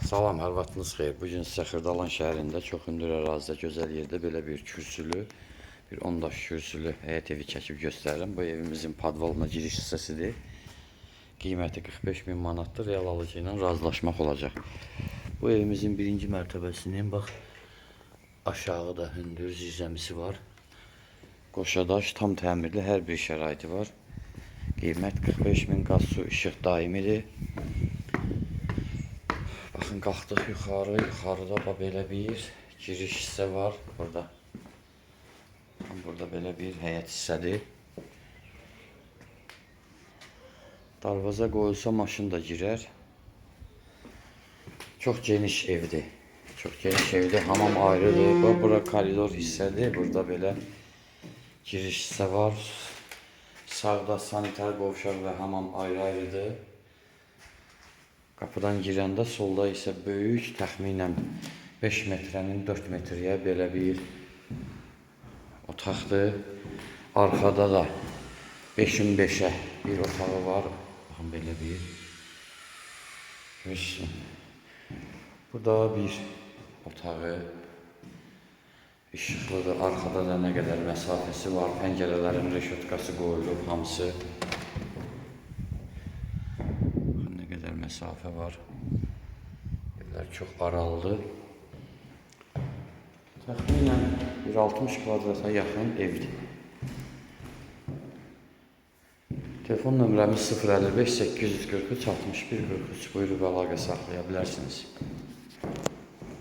Salam, hər vaxtınız xeyir. Bugün sizə Xırdalan şəhərində çox hündür ərazidə, gözəl yerdə belə bir kürsülü, bir 10 daş kürsülü həyət evi çəkib göstərirəm. Bu evimizin podvalına giriş hissəsidir. Qiyməti 45 min manatdır, real alıcı ilə razılaşmaq olacaq. Bu evimizin birinci mərtəbəsinin bax aşağıda hündür zirzəmisi var. Qoşadaş, tam təmirli, hər bir şəraiti var. Qiymət 45 min, qaz, su, işıq daimidir. Baxın, qalxdıq yuxarı, yuxarıda belə bir giriş hissə var burada. Burada belə bir həyət hissədir. Darvaza qoyulsa maşın da girər. Çox geniş evdir. Çox geniş evdir, hamam ayrıdır. Bura koridor hissədir, burada belə giriş hissə var. Sağda sanitar qovşaq və hamam ayrı-ayrıdır. Qapıdan girəndə solda isə böyük, təxminən 5 metrənin 4 metrəyə belə bir otaqdır. Arxada da 5-in 5-ə bir otağı var. Baxın, belə bir. Burada bir otağı işıqlıdır. Arxada da nə qədər məsafəsi var. Pəncərələrin reşotkası qoyulub, hamısı. Məsafə var. Evlər çox aralıdır. Təxminən 160 kvadrata yaxın evdir. Telefon nömrəmiz 055 843 61 43. Buyurub əlaqə saxlaya bilərsiniz.